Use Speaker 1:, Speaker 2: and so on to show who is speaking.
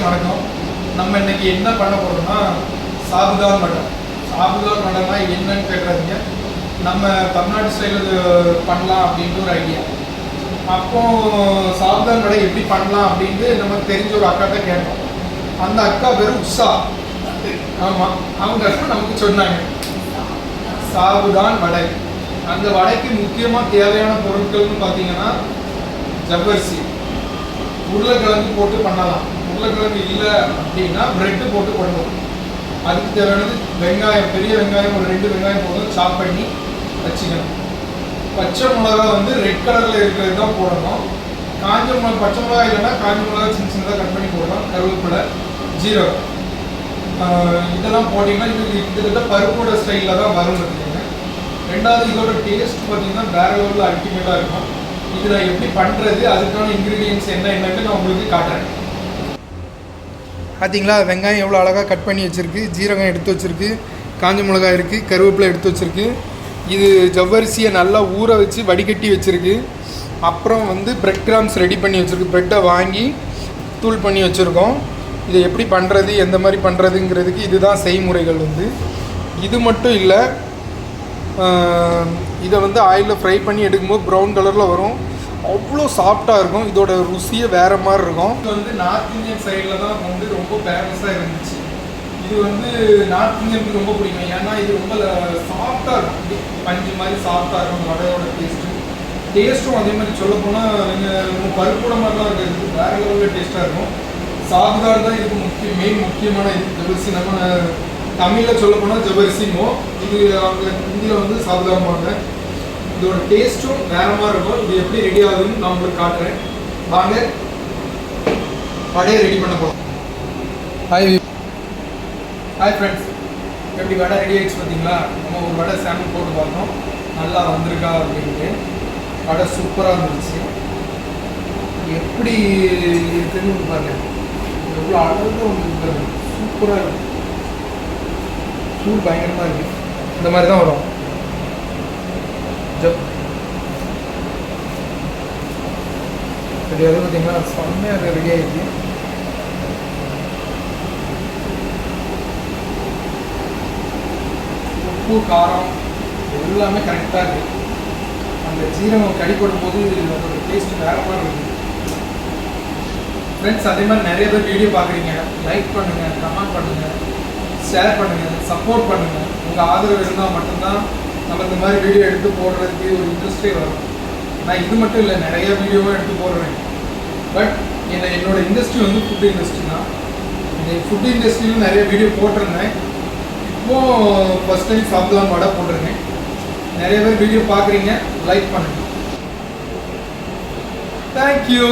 Speaker 1: வணக்கம். நம்ம இன்னைக்கு என்ன பண்ண போறோம்னா சாபுதான் வடை. சாபுதான் வடைனா என்னன்னு கேட்குறாங்க. நம்ம தமிழ்நாடு ஸ்டைலில் பண்ணலாம் அப்படின்ற ஒரு ஐடியா. அப்போ சாபுதான் வடை எப்படி பண்ணலாம் அப்படின்ட்டு நமக்கு தெரிஞ்ச ஒரு அக்காட்ட கேட்டோம். அந்த அக்கா பேர் உஷா. ஆமாம், அவங்க நமக்கு சொன்னாங்க சாபுதான் வடை. அந்த வடைக்கு முக்கியமாக தேவையான பொருட்கள்னு பார்த்தீங்கன்னா ஜவ்வரிசி, உருளைக்கிழங்கு போட்டு பண்ணலாம். உருளைக்கிழங்கு இல்லை அப்படின்னா பிரெட்டு போட்டு பண்ணுவோம். அதுக்கு தேவையானது வெங்காயம், பெரிய வெங்காயம் ஒரு 2 வெங்காயம் போதும், சாப் பண்ணி வச்சுக்கணும். பச்சை மிளகா ரெட் கலரில் இருக்கிறது தான் போடணும். காஞ்ச மிளகா, பச்சை மிளகா இல்லைன்னா காஞ்ச மிளகா சின்ன சின்னதாக கட் பண்ணி போடலாம். கருவேப்பிலை, ஜீரகம், இதெல்லாம் போட்டிங்கன்னா இது கிட்டத்தட்ட பருப்போட ஸ்டைலில் தான் வரும். பார்த்தீங்கன்னா ரெண்டாவது இதோட டேஸ்ட் பார்த்தீங்கன்னா வேற லெவலில் அல்டிமேட்டாக இருக்கும். இது நான் எப்படி பண்ணுறது, அதுக்கான இன்க்ரீடியன்ஸ் என்னன்னு நான் உங்களுக்கு காட்டுறேன். பார்த்தீங்களா, வெங்காயம் எவ்வளோ அழகாக கட் பண்ணி வச்சுருக்கு, ஜீரகம் எடுத்து வச்சுருக்கு, காஞ்ச மிளகாய் இருக்குது, கருவேப்பிலை எடுத்து வச்சுருக்கு. இது ஜவ்வரிசியை நல்லா ஊற வச்சு வடிகட்டி வச்சுருக்கு. அப்புறம் பிரெட் கிராம்ஸ் ரெடி பண்ணி வச்சுருக்கு. ப்ரெட்டை வாங்கி தூள் பண்ணி வச்சுருக்கோம். இதை எப்படி பண்ணுறது, எந்த மாதிரி பண்ணுறதுங்கிறதுக்கு இதுதான் செய்முறைகள். இது மட்டும் இல்லை, இதை ஆயிலில் ஃப்ரை பண்ணி எடுக்கும்போது ப்ரௌன் கலரில் வரும். அவ்வளோ சாஃப்டாக இருக்கும். இதோட ருசியே வேறு மாதிரி இருக்கும். இது நார்த் இந்தியன் சைடில் தான் ரொம்ப ஃபேமஸாக இருந்துச்சு. இது நார்த் இந்தியனுக்கு ரொம்ப பிடிக்கும். ஏன்னா இது ரொம்ப சாஃப்டாக இருக்கும், பஞ்சு மாதிரி சாஃப்டாக இருக்கும். வடையோட டேஸ்ட்டும் அதே மாதிரி சொல்ல போனால் நீங்கள் பருப்போட மாதிரிலாம் இருக்கிறது வேறு லெவலில் டேஸ்ட்டாக இருக்கும். சாபுதான் தான் இதுக்கு முக்கியமான இது. ஜவ்வரிசி நம்ம தமிழில் சொல்ல போனால் ஜவ்வரிசிமோ, இது அவங்க ஹிந்தியில் சாபுதான்பாங்க. இதோட டேஸ்ட்டும் வேற மாதிரி இருக்கும். இது எப்படி ரெடி ஆகுதுன்னு நான் உங்களுக்கு காட்டுறேன். வாங்க வடையை ரெடி பண்ண போகிறோம். ஹாய் ஃப்ரெண்ட்ஸ், எப்படி வடை ரெடி ஆகிடுச்சு பார்த்தீங்களா? நம்ம ஒரு வடை சாம்பிள் போட்டு பார்த்தோம், நல்லா வந்திருக்கா அப்படின்ட்டு. வடை சூப்பராக இருந்துச்சு. எப்படி இருக்குதுன்னு பாருங்க, எவ்வளோ அழகாக ஒன்று சூப்பராக இருக்கும். சூடு பயங்கரமாக இருக்குது. இந்த மாதிரி தான் வரும். ரெடியாக பார்த்தீங்கன்னா செம்மையாக ரெடி ஆகிடுச்சு. உப்பு, காரம் எல்லாமே கரெக்டாக இருக்குது. அந்த ஜீரகம் கடி போடும்போது அதோட டேஸ்ட் வேறு மாதிரி இருக்குது. ஃப்ரெண்ட்ஸ், அதே மாதிரி நிறைய பேர் வீடியோ பார்க்குறீங்க. லைக் பண்ணுங்கள், கமெண்ட் பண்ணுங்கள், ஷேர் பண்ணுங்கள், சப்போர்ட் பண்ணுங்கள். உங்கள் ஆதரவு இருந்தால் மட்டும்தான் நம்ம இந்த மாதிரி வீடியோ எடுத்து போடுறதுக்கு ஒரு இன்ட்ரெஸ்டே வரும். நான் இது மட்டும் இல்லை, நிறைய வீடியோவும் எடுத்து போடுறேன். பட் என்னோட இண்டஸ்ட்ரி ஃபுட் இண்டஸ்ட்ரி தான். இந்த ஃபுட் இண்டஸ்ட்ரியில் நிறைய வீடியோ போட்டிருந்தேன். இப்போது ஃபஸ்ட் டைம் சாப்பிடலாம் வடை போட்டிருக்கேன். நிறைய பேர் வீடியோ பார்க்குறீங்க, லைக் பண்ணுங்கள். தேங்க்யூ.